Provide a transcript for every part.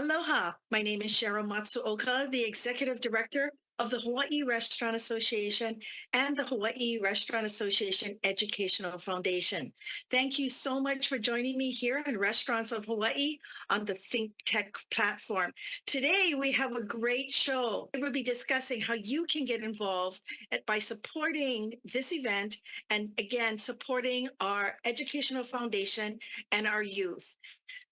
Aloha, my name is Sheryl Matsuoka, the Executive Director of the Hawaiʻi Restaurant Association and the Hawaiʻi Restaurant Association Educational Foundation. Thank you so much for joining me here in Restaurants of Hawaii on the ThinkTech platform. Today, we have a great show. We'll be discussing how you can get involved by supporting this event and, again, supporting our educational foundation and our youth.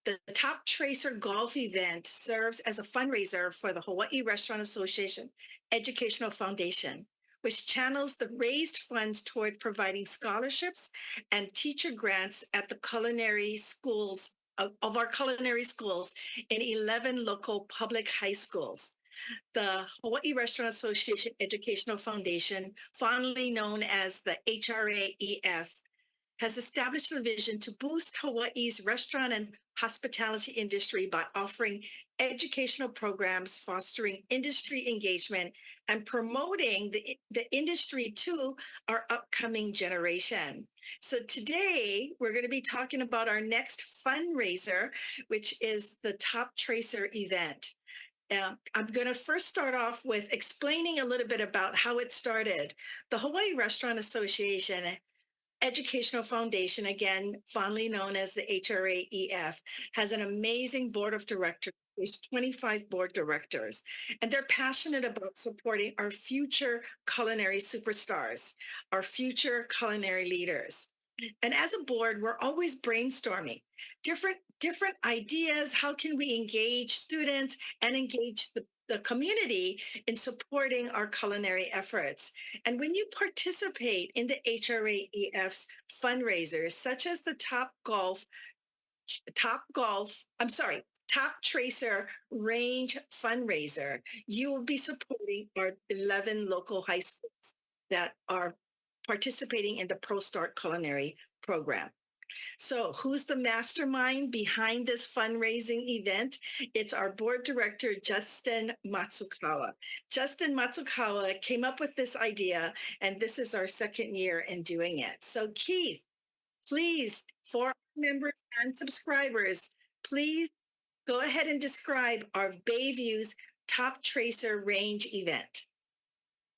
The Top Tracer Golf event serves as a fundraiser for the Hawaiʻi Restaurant Association Educational Foundation, which channels the raised funds towards providing scholarships and teacher grants at the culinary schools of our culinary schools in 11 local public high schools. The Hawaiʻi Restaurant Association Educational Foundation, fondly known as the HRAEF, has established a vision to boost Hawaii's restaurant and hospitality industry by offering educational programs, fostering industry engagement, and promoting the industry to our upcoming generation. So today, we're going to be talking about our next fundraiser, which is the Top Tracer event. I'm going to first start off with explaining a little bit about how it started. The Hawaii Restaurant Association Educational Foundation, again, fondly known as the HRAEF, has an amazing board of directors. There's 25 board directors, and they're passionate about supporting our future culinary superstars, our future culinary leaders. And as a board, we're always brainstorming different ideas. How can we engage students and engage the community in supporting our culinary efforts? And when you participate in the HRAEF's fundraisers, such as the Top Tracer Range fundraiser, you will be supporting our 11 local high schools that are participating in the ProStart Culinary program. So who's the mastermind behind this fundraising event? It's our board director, Justin Matsuoka. Justin Matsuoka came up with this idea, and this is our second year in doing it. So Keith, please, for our members and subscribers, please go ahead and describe our Bayview's Top Tracer Range event.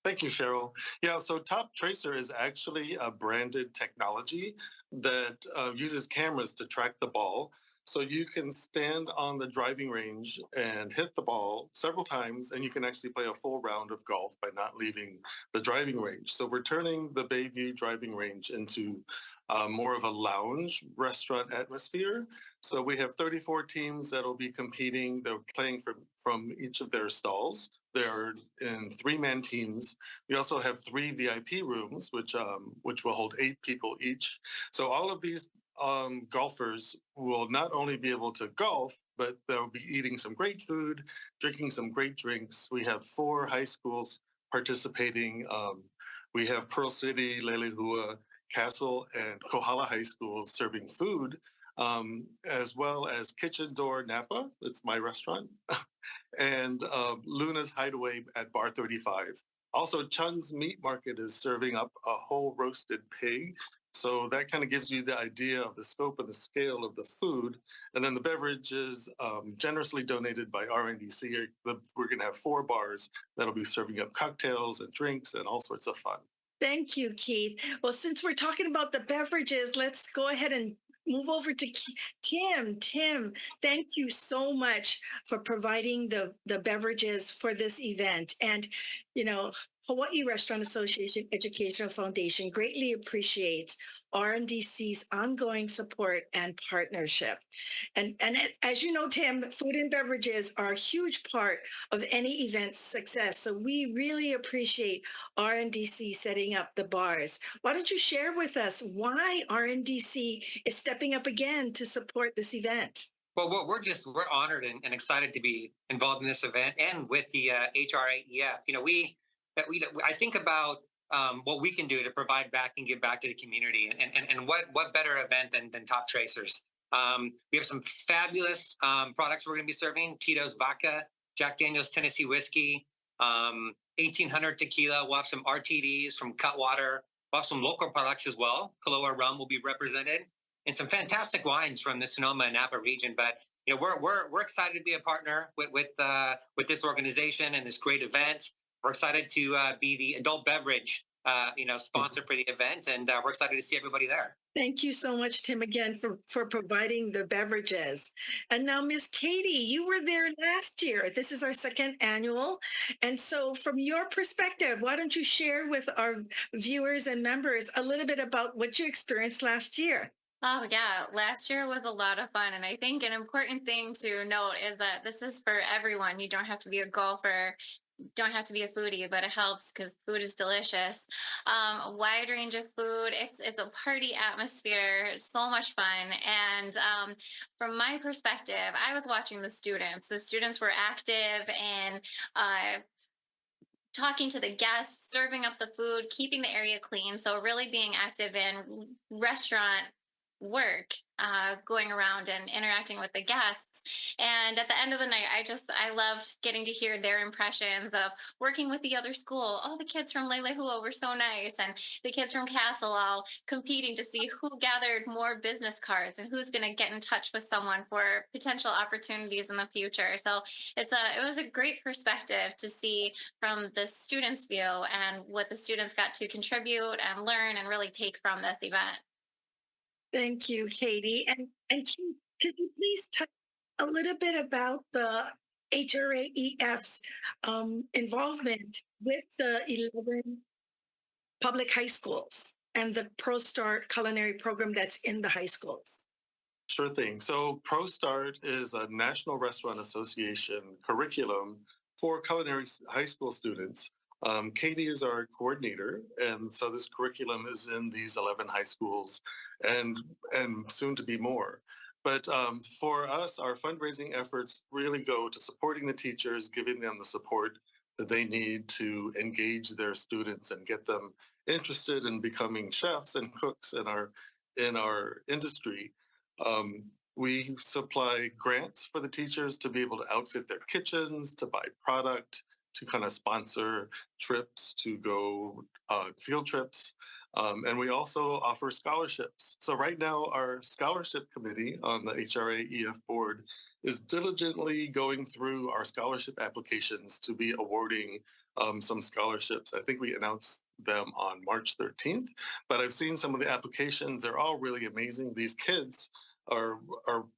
Thank you, Sheryl. Yeah, so Top Tracer is actually a branded technology that uses cameras to track the ball. So you can stand on the driving range and hit the ball several times, and you can actually play a full round of golf by not leaving the driving range. So we're turning the Bayview driving range into more of a lounge restaurant atmosphere. So we have 34 teams that will be competing. They're playing from each of their stalls. They're in 3-man teams. We also have 3 VIP rooms, which will hold 8 people each. So all of these golfers will not only be able to golf, but they'll be eating some great food, drinking some great drinks. We have 4 high schools participating. We have Pearl City, Lelehua, Castle, and Kohala High Schools serving food, as well as Kitchen Door Napa, it's my restaurant, and Luna's Hideaway at Bar 35. Also, Chun's Meat Market is serving up a whole roasted pig. So that kind of gives you the idea of the scope and the scale of the food. And then the beverages generously donated by RNDC. We're going to have 4 bars that'll be serving up cocktails and drinks and all sorts of fun. Thank you, Keith. Well, since we're talking about the beverages, let's go ahead and move over to Tim. Tim, thank you so much for providing the beverages for this event. And, you know, Hawaii Restaurant Association Educational Foundation greatly appreciates RNDC's ongoing support and partnership. And as you know, Tim, food and beverages are a huge part of any event's success. So we really appreciate RNDC setting up the bars. Why don't you share with us why RNDC is stepping up again to support this event? Well, we're honored and excited to be involved in this event and with the HRAEF. I think about what we can do to provide back and give back to the community, and what better event than Top Tracers. We have some fabulous products we're going to be serving: Tito's Vodka, Jack Daniel's Tennessee Whiskey, 1800 Tequila. We'll have some RTDs from Cutwater. We'll have some local products as well. Kaloa Rum will be represented, and some fantastic wines from the Sonoma and Napa region. But we're excited to be a partner with this organization and this great event. We're excited to be the adult beverage sponsor for the event, and we're excited to see everybody there. Thank you so much, Tim, again for providing the beverages. And now, Miss Katie, you were there last year. This is our second annual. And so from your perspective, why don't you share with our viewers and members a little bit about what you experienced last year? Oh, yeah. Last year was a lot of fun. And I think an important thing to note is that this is for everyone. You don't have to be a golfer, don't have to be a foodie, but it helps because food is delicious. A wide range of food. It's a party atmosphere. So much fun. And from my perspective, I was watching the students. The students were active and talking to the guests, serving up the food, keeping the area clean. So really being active in restaurant work, going around and interacting with the guests. And at the end of the night, I loved getting to hear their impressions of working with the other school. Oh, the kids from Leilehua were so nice. And the kids from Castle all competing to see who gathered more business cards and who's going to get in touch with someone for potential opportunities in the future. So it was a great perspective to see from the students' view and what the students got to contribute and learn and really take from this event. Thank you, Katie. And could you please talk a little bit about the HRAEF's involvement with the 11 public high schools and the ProStart culinary program that's in the high schools? Sure thing. So ProStart is a National Restaurant Association curriculum for culinary high school students. Katie is our coordinator, and so this curriculum is in these 11 high schools and soon to be more. But for us, our fundraising efforts really go to supporting the teachers, giving them the support that they need to engage their students and get them interested in becoming chefs and cooks in our industry. We supply grants for the teachers to be able to outfit their kitchens, to buy product, to kind of sponsor trips, to go field trips. And we also offer scholarships. So right now, our scholarship committee on the HRAEF board is diligently going through our scholarship applications to be awarding some scholarships. I think we announced them on March 13th, but I've seen some of the applications. They're all really amazing. These kids are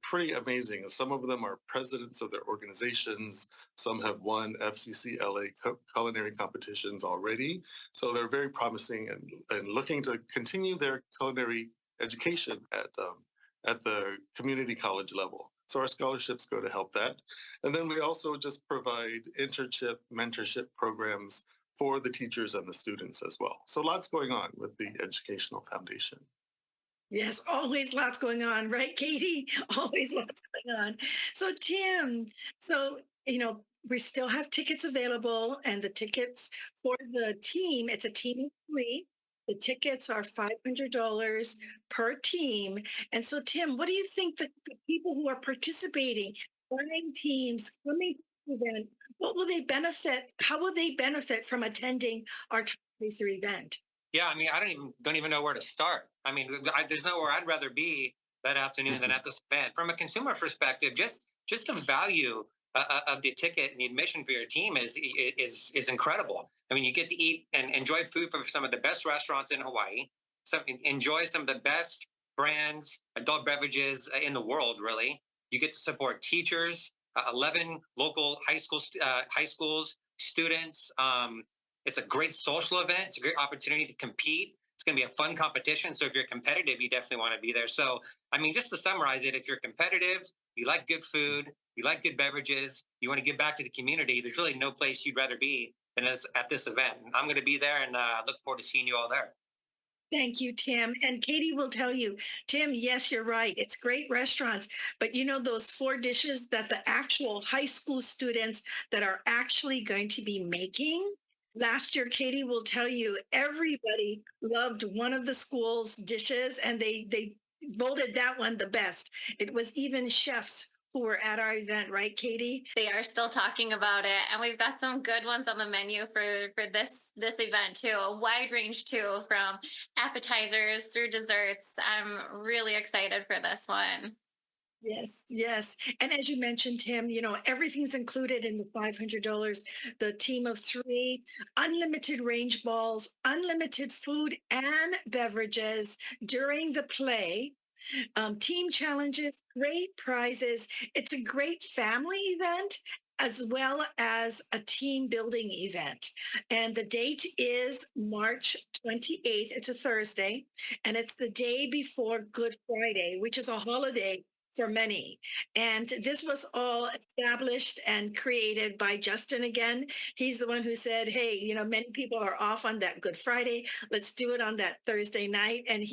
pretty amazing. Some of them are presidents of their organizations. Some have won FCCLA culinary competitions already. So they're very promising and looking to continue their culinary education at the community college level. So our scholarships go to help that. And then we also just provide internship, mentorship programs for the teachers and the students as well. So lots going on with the Educational Foundation. Yes, always lots going on, right, Katie? Always lots going on. So, Tim, we still have tickets available, and the tickets for the team, it's a team of 3. The tickets are $500 per team. And so, Tim, what do you think the people who are participating, buying teams, coming to the event, what will they benefit? How will they benefit from attending our fundraiser event? Yeah, I mean, I don't even know where to start. I mean, there's nowhere I'd rather be that afternoon than at this event. From a consumer perspective, just the value of the ticket and the admission for your team is incredible. I mean, you get to eat and enjoy food from some of the best restaurants in Hawaii. Enjoy some of the best brands, adult beverages in the world. Really, you get to support teachers, 11 local high schools, students. It's a great social event. It's a great opportunity to compete. It's going to be a fun competition. So if you're competitive, you definitely want to be there. So, I mean, just to summarize it, if you're competitive, you like good food, you like good beverages, you want to give back to the community, there's really no place you'd rather be than at this event. I'm going to be there and look forward to seeing you all there. Thank you, Tim. And Katie will tell you, Tim, yes, you're right. It's great restaurants, but those 4 dishes that the actual high school students that are actually going to be making. Last year, Katie will tell you, everybody loved one of the school's dishes, and they voted that one the best. It was even chefs who were at our event, right, Katie? They are still talking about it, and we've got some good ones on the menu for this event too. A wide range too, from appetizers through desserts. I'm really excited for this one. Yes, yes. And as you mentioned, Tim, everything's included in the $500. The team of three, unlimited range balls, unlimited food and beverages during the play, team challenges, great prizes. It's a great family event as well as a team building event. And the date is March 28th. It's a Thursday, and it's the day before Good Friday, which is a holiday for many. And this was all established and created by Justin again. He's the one who said, hey, many people are off on that Good Friday. Let's do it on that Thursday night. And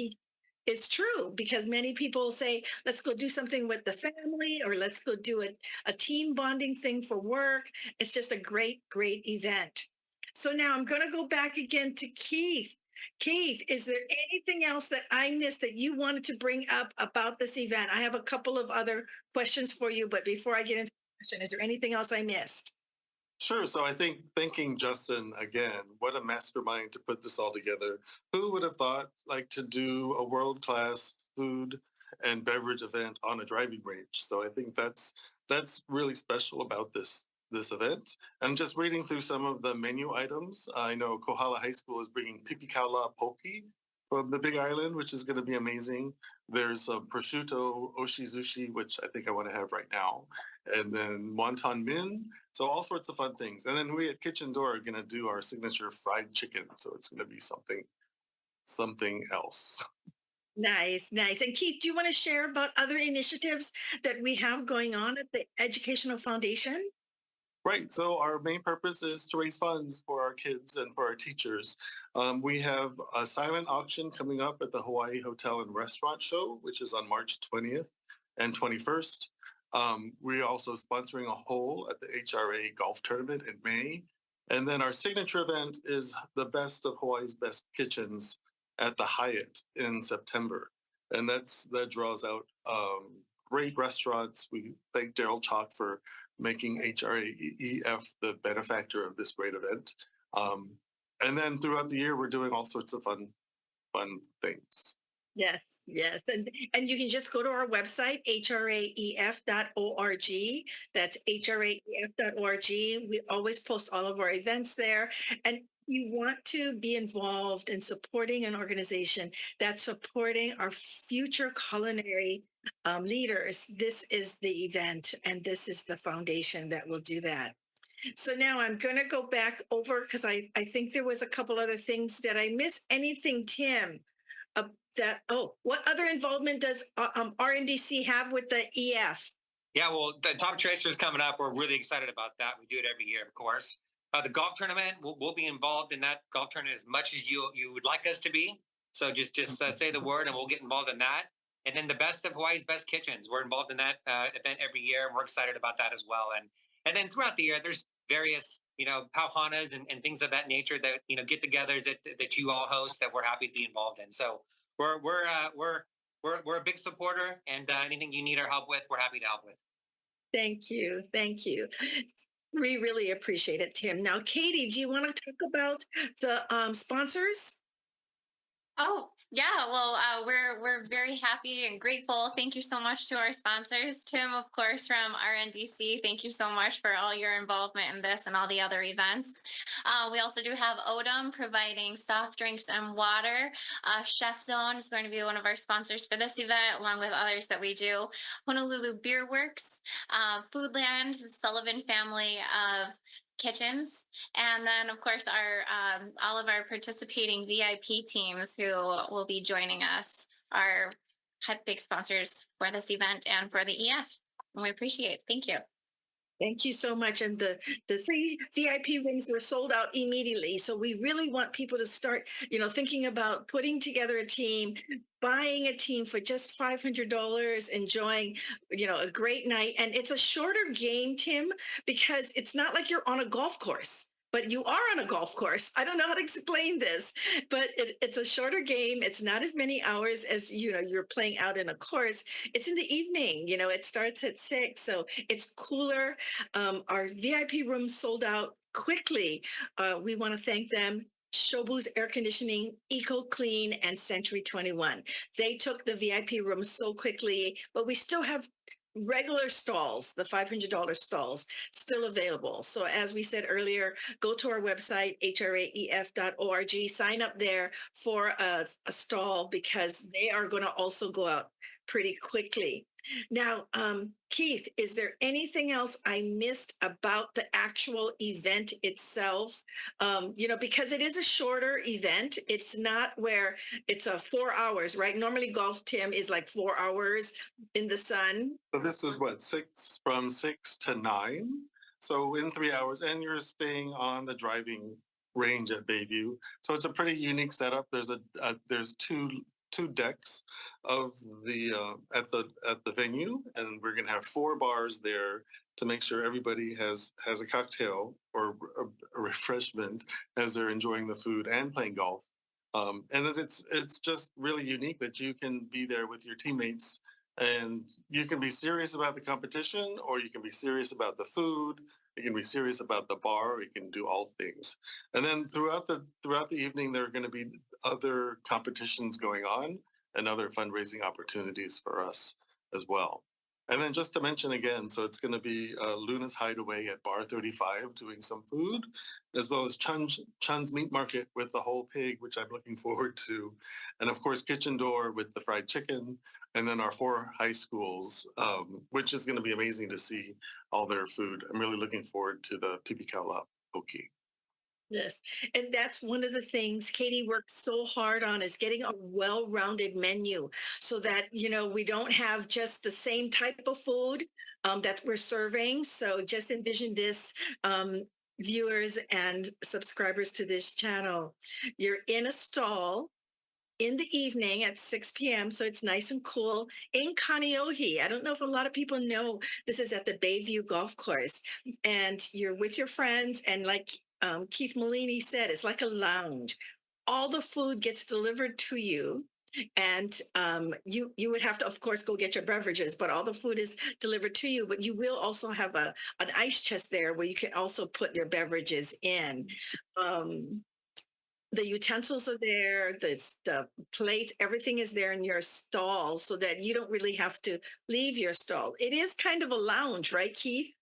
it's true because many people say, let's go do something with the family or let's go do a team bonding thing for work. It's just a great, great event. So now I'm going to go back again to Keith. Keith, is there anything else that I missed that you wanted to bring up about this event? I have a couple of other questions for you, but before I get into the question, is there anything else I missed? Sure. So I think thanking Justin again, what a mastermind to put this all together. Who would have thought like to do a world-class food and beverage event on a driving range? So I think that's really special about this event. And just reading through some of the menu items, I know Kohala High School is bringing pipikaula poke from the Big Island, which is going to be amazing. There's some prosciutto oshizushi, which I think I want to have right now, and then wonton min. So all sorts of fun things. And then we at Kitchen Door are going to do our signature fried chicken. So it's going to be something else. Nice, nice. And Keith, do you want to share about other initiatives that we have going on at the Educational Foundation? Right. So our main purpose is to raise funds for our kids and for our teachers. We have a silent auction coming up at the Hawaiʻi Hotel and Restaurant Show, which is on March 20th and 21st. We're also sponsoring a hole at the HRA Golf Tournament in May. And then our signature event is the best of Hawaii's best kitchens at the Hyatt in September. And that draws out great restaurants. We thank Daryl Chalk for making HRAEF the benefactor of this great event. And then throughout the year, we're doing all sorts of fun things. Yes, yes. And you can just go to our website, hraef.org. That's hraef.org. We always post all of our events there. And you want to be involved in supporting an organization that's supporting our future culinary leaders. This is the event, and this is the foundation that will do that. So now I'm going to go back over because I think there was a couple other things. Did I miss anything, Tim? What other involvement does RNDC have with the EF? Yeah, well, the Top Tracer is coming up. We're really excited about that. We do it every year, of course. The golf tournament, we'll be involved in that golf tournament as much as you would like us to be. So just say the word and we'll get involved in that. And then the best of Hawaii's best kitchens. We're involved in that event every year. And we're excited about that as well. And then throughout the year, there's various, pauhanas and things of that nature that, get-togethers that you all host that we're happy to be involved in. So we're a big supporter, and anything you need our help with, we're happy to help with. Thank you. Thank you. We really appreciate it, Tim. Now, Katie, do you want to talk about the sponsors? Oh, yeah. Well, we're very happy and grateful. Thank you so much to our sponsors. Tim, of course, from RNDC. Thank you so much for all your involvement in this and all the other events. We also do have Odom providing soft drinks and water. Chef Zone is going to be one of our sponsors for this event, along with others that we do. Honolulu Beer Works, Foodland, Sullivan family of kitchens, and then of course our all of our participating VIP teams who will be joining us are big sponsors for this event and for the EF, and we appreciate it. Thank you. Thank you so much. And the 3 VIP rooms were sold out immediately. So we really want people to start, thinking about putting together a team, buying a team for just $500, enjoying, a great night. And it's a shorter game, Tim, because it's not like you're on a golf course. But you are on a golf course. I don't know how to explain this, but it's a shorter game. It's not as many hours as, you're playing out in a course. It's in the evening, it starts at 6. So it's cooler. Our VIP rooms sold out quickly. We want to thank them. Shobu's Air Conditioning, Eco Clean, and Century 21. They took the VIP rooms so quickly, but we still have regular stalls, the $500 stalls, still available. So as we said earlier, go to our website, hraef.org, sign up there for a stall because they are going to also go out pretty quickly. Now, Keith, is there anything else I missed about the actual event itself? Because it is a shorter event. It's not where it's a 4 hours, right? Normally golf, Tim, is like 4 hours in the sun. So this is what, from 6 to 9. So in 3 hours, and you're staying on the driving range at Bayview. So it's a pretty unique setup. There's two decks of the at the venue, and we're gonna have 4 bars there to make sure everybody has a cocktail or a refreshment as they're enjoying the food and playing golf. And that it's just really unique that you can be there with your teammates, and you can be serious about the competition, or you can be serious about the food. You can be serious about the bar. You can do all things. And then throughout the evening, there are going to be other competitions going on and other fundraising opportunities for us as well. And then just to mention again, so it's going to be Luna's Hideaway at Bar 35 doing some food, as well as Chun's Meat Market with the whole pig, which I'm looking forward to. And of course, Kitchen Door with the fried chicken, and then our 4 high schools, which is going to be amazing to see all their food. I'm really looking forward to the Pipikaula Poke. Yes. And that's one of the things Katie worked so hard on is getting a well-rounded menu so that, we don't have just the same type of food that we're serving. So just envision this, viewers and subscribers to this channel. You're in a stall in the evening at 6 p.m. So it's nice and cool in Kaneohe. I don't know if a lot of people know this is at the Bayview Golf Course, and you're with your friends, and like Keith Mallini said, it's like a lounge. All the food gets delivered to you, and you would have to, of course, go get your beverages, but all the food is delivered to you. But you will also have an ice chest there where you can also put your beverages in. The utensils are there, the plates, everything is there in your stall so that you don't really have to leave your stall. It is kind of a lounge, right, Keith?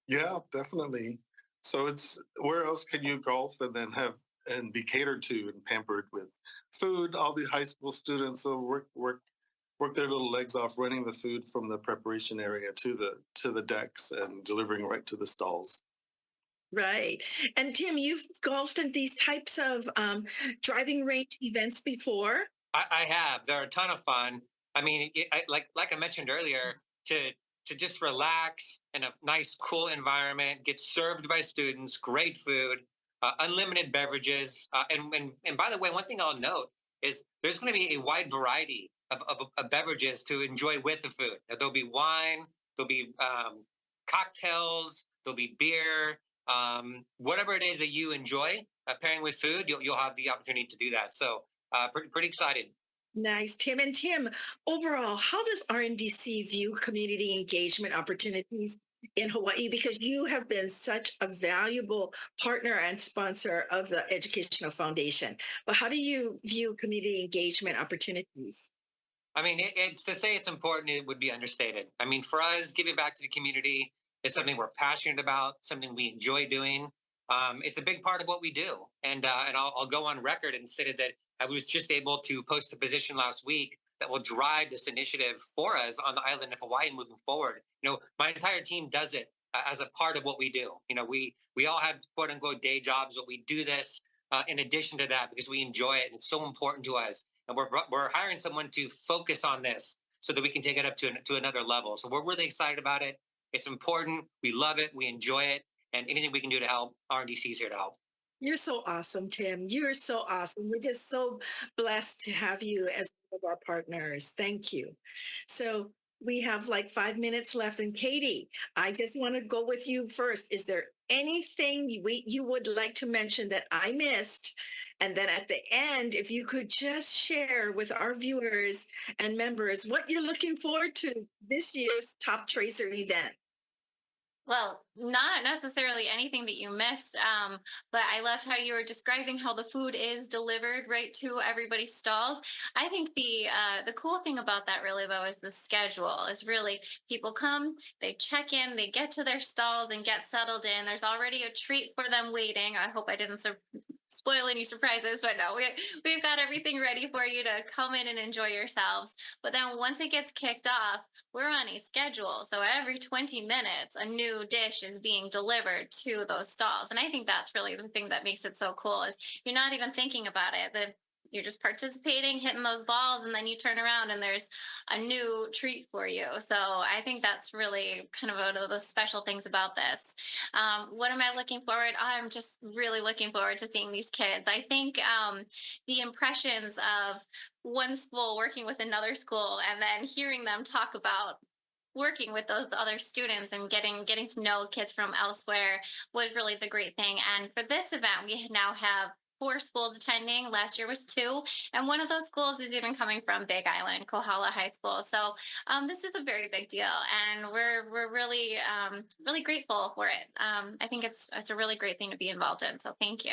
Yeah, definitely. So it's, where else can you golf and then have and be catered to and pampered with food? All the high school students will work their little legs off running the food from the preparation area to the decks and delivering right to the stalls. Right. And Tim, you've golfed in these types of driving range events before? I have. They're a ton of fun. I mean, like I mentioned earlier, to just relax in a nice, cool environment, get served by students, great food, unlimited beverages, and by the way, one thing I'll note is there's going to be a wide variety of beverages to enjoy with the food. There'll be wine, there'll be cocktails, there'll be beer. Whatever it is that you enjoy pairing with food, you'll have the opportunity to do that. So pretty excited. Nice, Tim. And Tim, overall, how does RNDC view community engagement opportunities in Hawaii? Because you have been such a valuable partner and sponsor of the Educational Foundation. But how do you view community engagement opportunities? I mean, it's to say it's important, it would be understated. I mean, for us, giving back to the community is something we're passionate about, something we enjoy doing. It's a big part of what we do. And I'll go on record and say that I was just able to post a position last week that will drive this initiative for us on the island of Hawaii moving forward. My entire team does it as a part of what we do. We all have quote unquote day jobs, but we do this in addition to that because we enjoy it and it's so important to us. And we're hiring someone to focus on this so that we can take it up to another level. So we're really excited about it. It's important. We love it. We enjoy it. And anything we can do to help, RNDC is here to help. You're so awesome, Tim. You're so awesome. We're just so blessed to have you as one of our partners. Thank you. So we have like 5 minutes left. And Katie, I just want to go with you first. Is there anything you would like to mention that I missed? And then at the end, if you could just share with our viewers and members what you're looking forward to this year's Top Tracer event. Well, not necessarily anything that you missed, but I loved how you were describing how the food is delivered right to everybody's stalls. I think the cool thing about that really though is the schedule. Is really people come, they check in, they get to their stalls and get settled in. There's already a treat for them waiting. I hope I didn't spoil any surprises, but no, we've got everything ready for you to come in and enjoy yourselves. But then once it gets kicked off, we're on a schedule. So every 20 minutes, a new dish is being delivered to those stalls. And I think that's really the thing that makes it so cool is you're not even thinking about it. You're just participating, hitting those balls, and then you turn around and there's a new treat for you. So I think that's really kind of one of the special things about this. What am I looking forward? I'm just really looking forward to seeing these kids. I think the impressions of one school working with another school and then hearing them talk about working with those other students and getting to know kids from elsewhere was really the great thing. And for this event, we now have 4 schools attending. Last year was 2, and one of those schools is even coming from Big Island, Kohala High School. So this is a very big deal, and we're really really grateful for it. I think it's a really great thing to be involved in. So thank you.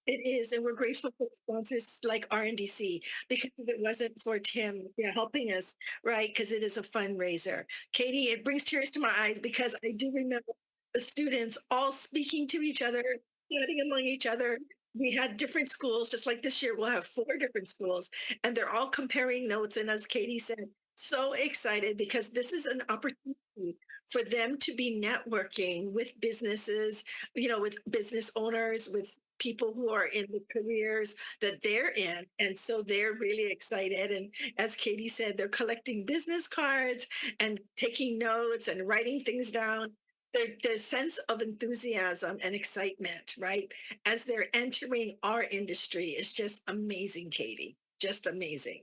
It is, and we're grateful for sponsors like RNDC because if it wasn't for Tim, helping us, right? Because it is a fundraiser. Katie, it brings tears to my eyes because I do remember the students all speaking to each other, chatting among each other. We had different schools, just like this year, we'll have 4 different schools, and they're all comparing notes. And as Katie said, so excited because this is an opportunity for them to be networking with businesses, with business owners, with people who are in the careers that they're in. And so they're really excited. And as Katie said, they're collecting business cards and taking notes and writing things down. Their sense of enthusiasm and excitement, right, as they're entering our industry is just amazing, Katie. Just amazing.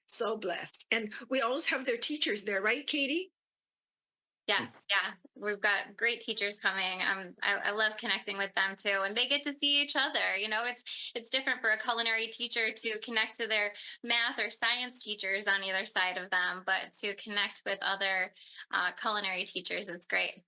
So blessed. And we always have their teachers there, right, Katie? Yes, yeah, we've got great teachers coming. I love connecting with them too, and they get to see each other. It's different for a culinary teacher to connect to their math or science teachers on either side of them, but to connect with other culinary teachers is great.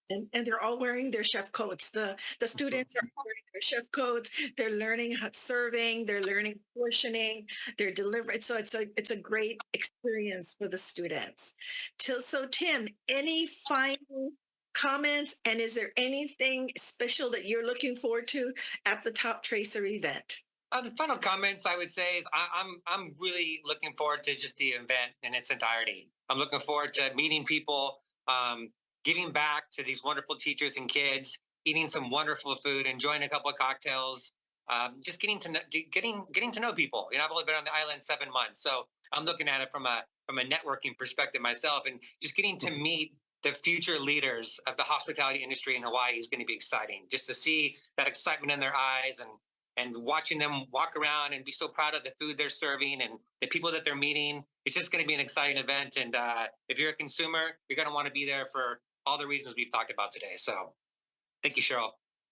And they're all wearing their chef coats. The students are wearing their chef coats. They're learning how serving. They're learning portioning. They're delivering. So it's a great experience for the students. So Tim, any final comments? And is there anything special that you're looking forward to at the Top Tracer event? The final comments I would say is I'm really looking forward to just the event in its entirety. I'm looking forward to meeting people, giving back to these wonderful teachers and kids, eating some wonderful food, enjoying a couple of cocktails, just getting to know people. I've only been on the island 7 months, so I'm looking at it from a networking perspective myself, and just getting to meet the future leaders of the hospitality industry in Hawaii is going to be exciting. Just to see that excitement in their eyes and watching them walk around and be so proud of the food they're serving and the people that they're meeting. It's just going to be an exciting event. And if you're a consumer, you're going to want to be there for all the reasons we've talked about today. So thank you, Sheryl.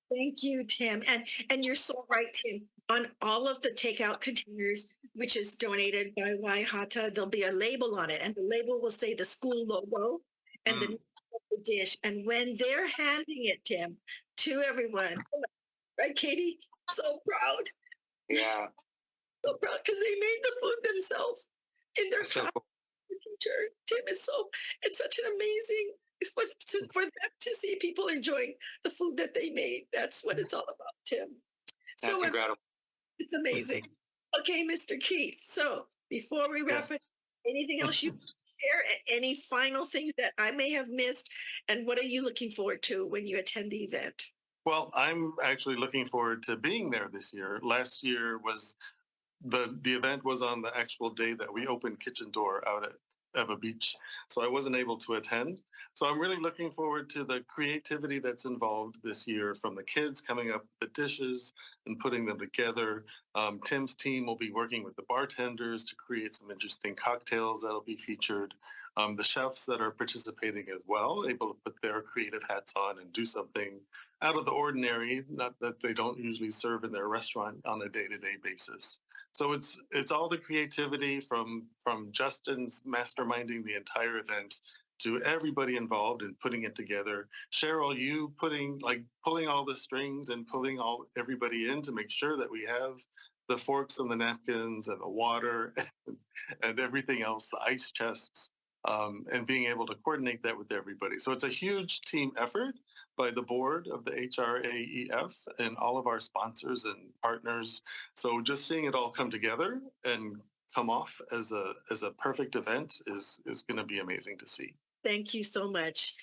Thank you, Tim. And you're so right, Tim. On all of the takeout containers, which is donated by Waihata, there'll be a label on it, and the label will say the school logo and the name of the dish. And when they're handing it, Tim, to everyone, right, Katie? So proud. Yeah. So proud because they made the food themselves in their So class. cool. Teacher, Tim it's such an amazing for them to see people enjoying the food that they made. That's what it's all about, Tim. So That's incredible. it's amazing. Okay, Mr. Keith. So before we wrap Yes. it, anything else you share? Any final things that I may have missed? And what are you looking forward to when you attend the event? Well, I'm actually looking forward to being there this year. Last year was the event was on the actual day that we opened Kitchen Door out at Eva Beach, so I wasn't able to attend. So I'm really looking forward to the creativity that's involved this year from the kids coming up with the dishes and putting them together. Tim's team will be working with the bartenders to create some interesting cocktails that'll be featured. The chefs that are participating as well, able to put their creative hats on and do something out of the ordinary, not that they don't usually serve in their restaurant on a day-to-day basis. So it's all the creativity from Justin's masterminding the entire event to everybody involved in putting it together. Cheryl, you pulling all the strings and pulling everybody in to make sure that we have the forks and the napkins and the water and everything else, the ice chests, and being able to coordinate that with everybody. So it's a huge team effort by the board of the HRAEF and all of our sponsors and partners. So just seeing it all come together and come off as a perfect event is going to be amazing to see. Thank you so much.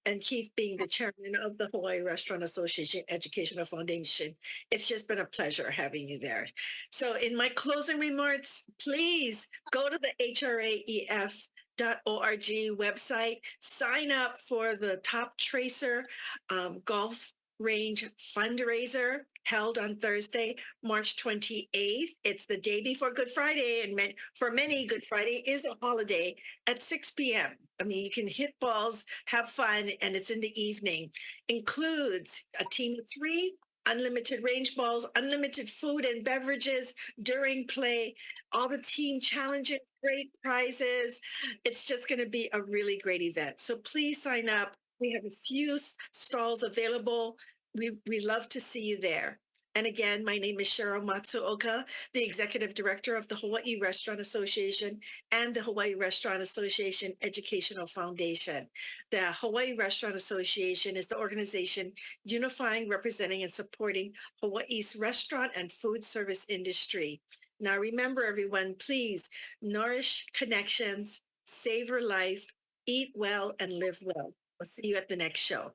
And Keith, being the chairman of the Hawaii Restaurant Association Educational Foundation, it's just been a pleasure having you there. So in my closing remarks, please go to the HRAEF.org website, sign up for the Top Tracer Golf Range fundraiser held on Thursday, March 28th. It's the day before Good Friday, and for many, Good Friday is a holiday at 6 p.m. I mean, you can hit balls, have fun, and it's in the evening. Includes a team of 3, unlimited range balls, unlimited food and beverages during play, all the team challenges, great prizes. It's just going to be a really great event. So please sign up. We have a few stalls available. We love to see you there. And again, my name is Sheryl Matsuoka, the Executive Director of the Hawaii Restaurant Association and the Hawaii Restaurant Association Educational Foundation. The Hawaii Restaurant Association is the organization unifying, representing, and supporting Hawaii's restaurant and food service industry. Now remember, everyone, please nourish connections, savor life, eat well, and live well. We'll see you at the next show.